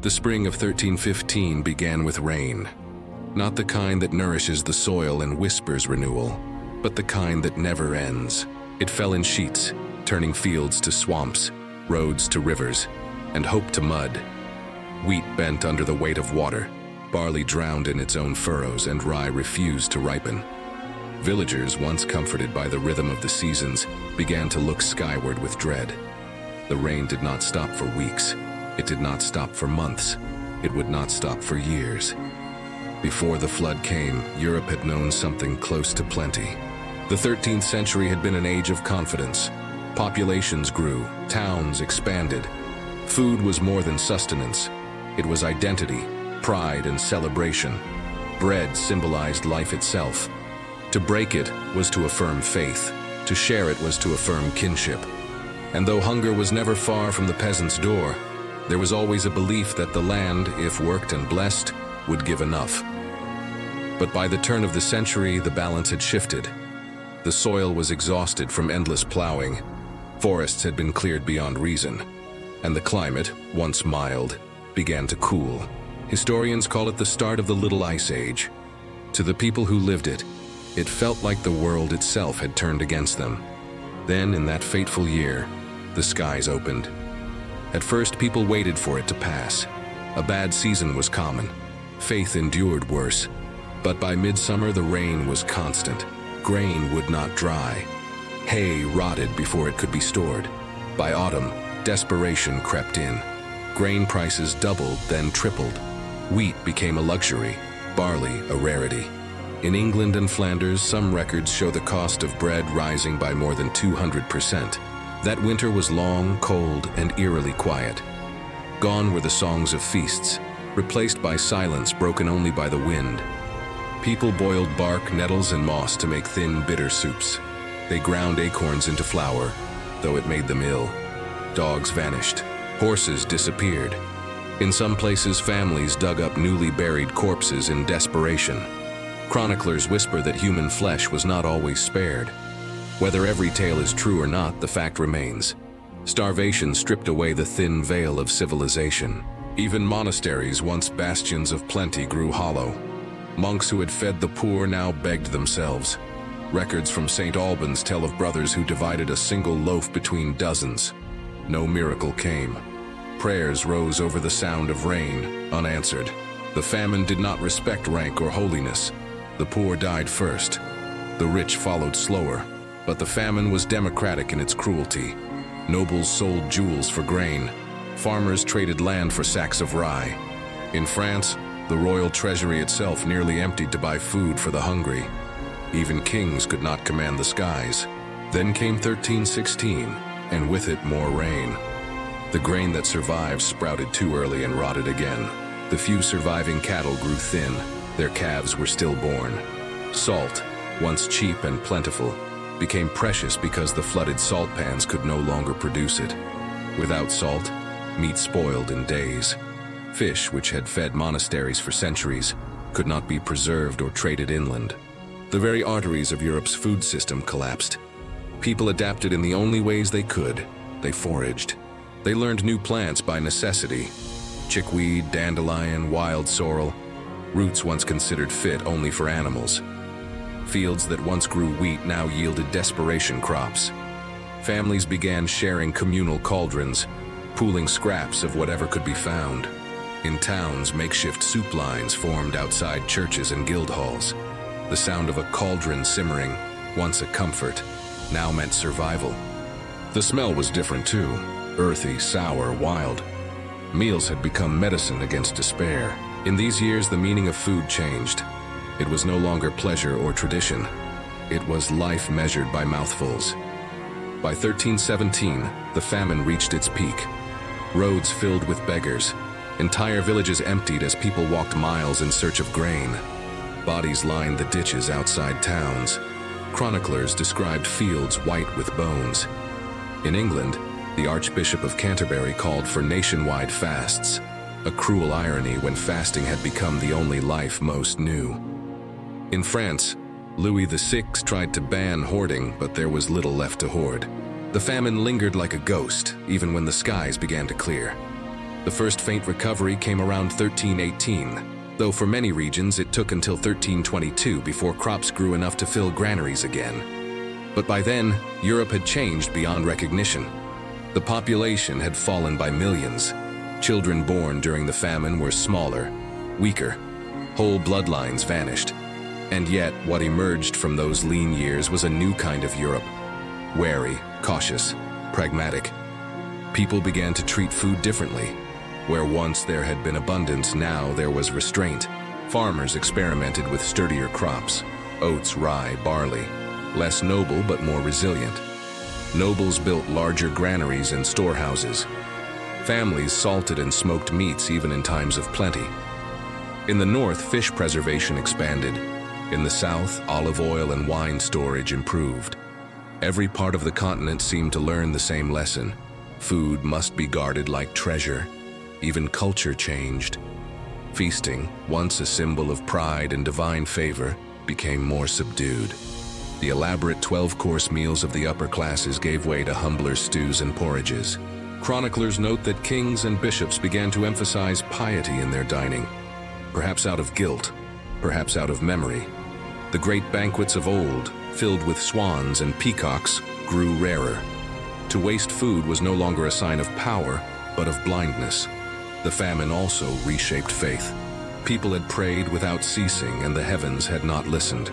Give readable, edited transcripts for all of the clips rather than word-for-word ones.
The spring of 1315 began with rain. Not the kind that nourishes the soil and whispers renewal, but the kind that never ends. It fell in sheets, turning fields to swamps, roads to rivers, and hope to mud. Wheat bent under the weight of water, barley drowned in its own furrows, and rye refused to ripen. Villagers, once comforted by the rhythm of the seasons, began to look skyward with dread. The rain did not stop for weeks. It did not stop for months. It would not stop for years. Before the flood came, Europe had known something close to plenty. The 13th century had been an age of confidence. Populations grew, towns expanded. Food was more than sustenance. It was identity, pride, and celebration. Bread symbolized life itself. To break it was to affirm faith. To share it was to affirm kinship. And though hunger was never far from the peasant's door, there was always a belief that the land, if worked and blessed, would give enough. But by the turn of the century, the balance had shifted. The soil was exhausted from endless plowing. Forests had been cleared beyond reason. And the climate, once mild, began to cool. Historians call it the start of the Little Ice Age. To the people who lived it, it felt like the world itself had turned against them. Then, in that fateful year, the skies opened. At first, people waited for it to pass. A bad season was common. Faith endured worse. But by midsummer, the rain was constant. Grain would not dry. Hay rotted before it could be stored. By autumn, desperation crept in. Grain prices doubled, then tripled. Wheat became a luxury, barley a rarity. In England and Flanders, some records show the cost of bread rising by more than 200%. That winter was long, cold, and eerily quiet. Gone were the songs of feasts, replaced by silence broken only by the wind. People boiled bark, nettles, and moss to make thin, bitter soups. They ground acorns into flour, though it made them ill. Dogs vanished. Horses disappeared. In some places, families dug up newly buried corpses in desperation. Chroniclers whisper that human flesh was not always spared. Whether every tale is true or not, the fact remains. Starvation stripped away the thin veil of civilization. Even monasteries, once bastions of plenty, grew hollow. Monks who had fed the poor now begged themselves. Records from St. Albans tell of brothers who divided a single loaf between dozens. No miracle came. Prayers rose over the sound of rain, unanswered. The famine did not respect rank or holiness. The poor died first. The rich followed slower. But the famine was democratic in its cruelty. Nobles sold jewels for grain. Farmers traded land for sacks of rye. In France, the royal treasury itself nearly emptied to buy food for the hungry. Even kings could not command the skies. Then came 1316, and with it more rain. The grain that survived sprouted too early and rotted again. The few surviving cattle grew thin. Their calves were stillborn. Salt, once cheap and plentiful, became precious because the flooded salt pans could no longer produce it. Without salt, meat spoiled in days. Fish, which had fed monasteries for centuries, could not be preserved or traded inland. The very arteries of Europe's food system collapsed. People adapted in the only ways they could. They foraged. They learned new plants by necessity. Chickweed, dandelion, wild sorrel, roots once considered fit only for animals. Fields that once grew wheat now yielded desperation crops. Families began sharing communal cauldrons, pooling scraps of whatever could be found. In towns, makeshift soup lines formed outside churches and guild halls. The sound of a cauldron simmering, once a comfort, now meant survival. The smell was different too, earthy, sour, wild. Meals had become medicine against despair. In these years, the meaning of food changed. It was no longer pleasure or tradition. It was life measured by mouthfuls. By 1317, the famine reached its peak. Roads filled with beggars. Entire villages emptied as people walked miles in search of grain. Bodies lined the ditches outside towns. Chroniclers described fields white with bones. In England, the Archbishop of Canterbury called for nationwide fasts, a cruel irony when fasting had become the only life most knew. In France, Louis VI tried to ban hoarding, but there was little left to hoard. The famine lingered like a ghost, even when the skies began to clear. The first faint recovery came around 1318, though for many regions it took until 1322 before crops grew enough to fill granaries again. But by then, Europe had changed beyond recognition. The population had fallen by millions. Children born during the famine were smaller, weaker. Whole bloodlines vanished. And yet, what emerged from those lean years was a new kind of Europe. Wary, cautious, pragmatic. People began to treat food differently. Where once there had been abundance, now there was restraint. Farmers experimented with sturdier crops, oats, rye, barley, less noble but more resilient. Nobles built larger granaries and storehouses. Families salted and smoked meats even in times of plenty. In the north, fish preservation expanded. In the south, olive oil and wine storage improved. Every part of the continent seemed to learn the same lesson. Food must be guarded like treasure. Even culture changed. Feasting, once a symbol of pride and divine favor, became more subdued. The elaborate 12-course meals of the upper classes gave way to humbler stews and porridges. Chroniclers note that kings and bishops began to emphasize piety in their dining, perhaps out of guilt, perhaps out of memory. The great banquets of old, filled with swans and peacocks, grew rarer. To waste food was no longer a sign of power, but of blindness. The famine also reshaped faith. People had prayed without ceasing, and the heavens had not listened.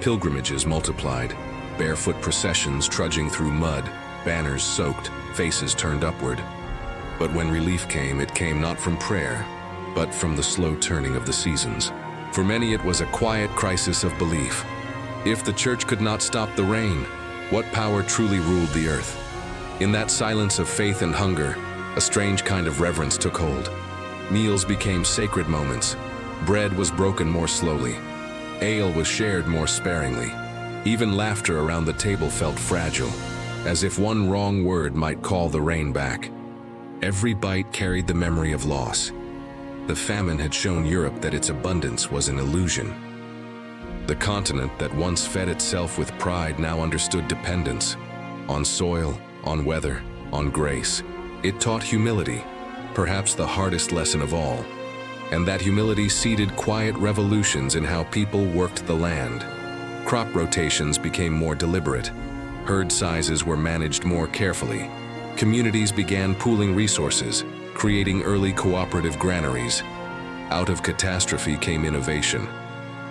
Pilgrimages multiplied, barefoot processions trudging through mud, banners soaked, faces turned upward. But when relief came, it came not from prayer, but from the slow turning of the seasons. For many, it was a quiet crisis of belief. If the church could not stop the rain, what power truly ruled the earth? In that silence of faith and hunger, a strange kind of reverence took hold. Meals became sacred moments. Bread was broken more slowly. Ale was shared more sparingly. Even laughter around the table felt fragile, as if one wrong word might call the rain back. Every bite carried the memory of loss. The famine had shown Europe that its abundance was an illusion. The continent that once fed itself with pride now understood dependence on soil, on weather, on grace. It taught humility, perhaps the hardest lesson of all. And that humility seeded quiet revolutions in how people worked the land. Crop rotations became more deliberate. Herd sizes were managed more carefully. Communities began pooling resources, creating early cooperative granaries. Out of catastrophe came innovation,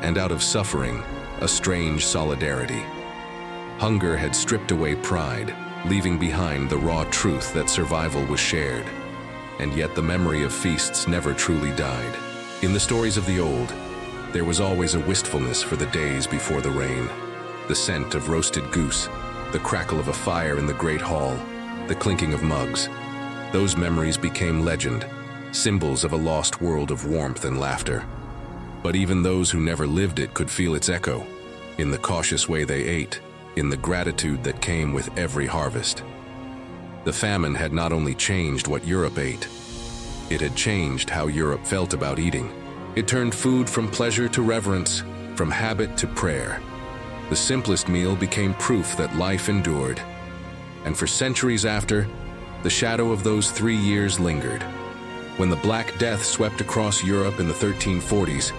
and out of suffering, a strange solidarity. Hunger had stripped away pride, leaving behind the raw truth that survival was shared. And yet the memory of feasts never truly died. In the stories of the old, there was always a wistfulness for the days before the rain. The scent of roasted goose, the crackle of a fire in the great hall, the clinking of mugs. Those memories became legend, symbols of a lost world of warmth and laughter. But even those who never lived it could feel its echo, in the cautious way they ate, in the gratitude that came with every harvest. The famine had not only changed what Europe ate, it had changed how Europe felt about eating. It turned food from pleasure to reverence, from habit to prayer. The simplest meal became proof that life endured. And for centuries after, the shadow of those 3 years lingered. When the Black Death swept across Europe in the 1340s,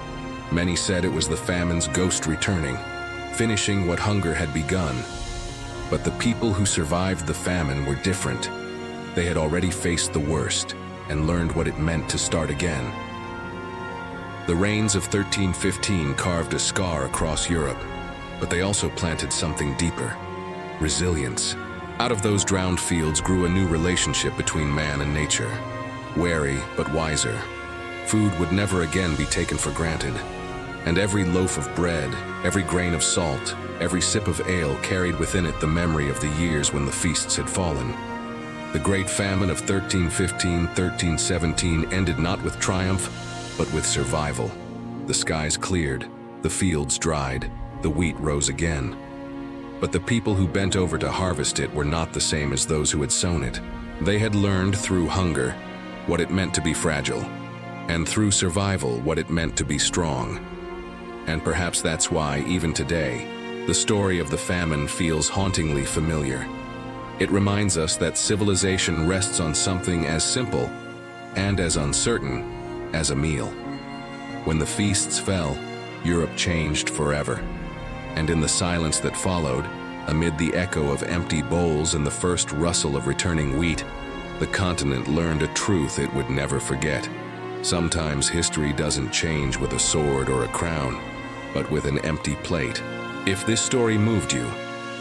many said it was the famine's ghost returning, finishing what hunger had begun. But the people who survived the famine were different. They had already faced the worst and learned what it meant to start again. The rains of 1315 carved a scar across Europe, but they also planted something deeper: resilience. Out of those drowned fields grew a new relationship between man and nature. Wary but wiser. Food would never again be taken for granted. And every loaf of bread, every grain of salt, every sip of ale carried within it the memory of the years when the feasts had fallen. The Great Famine of 1315-1317 ended not with triumph, but with survival. The skies cleared, the fields dried, the wheat rose again. But the people who bent over to harvest it were not the same as those who had sown it. They had learned through hunger what it meant to be fragile, and through survival what it meant to be strong. And perhaps that's why, even today, the story of the famine feels hauntingly familiar. It reminds us that civilization rests on something as simple and as uncertain as a meal. When the feasts fell, Europe changed forever. And in the silence that followed, amid the echo of empty bowls and the first rustle of returning wheat, the continent learned a truth it would never forget. Sometimes history doesn't change with a sword or a crown, but with an empty plate. If this story moved you,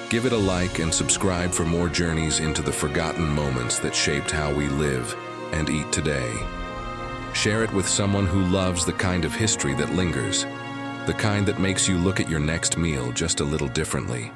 give it a like and subscribe for more journeys into the forgotten moments that shaped how we live and eat today. Share it with someone who loves the kind of history that lingers, the kind that makes you look at your next meal just a little differently.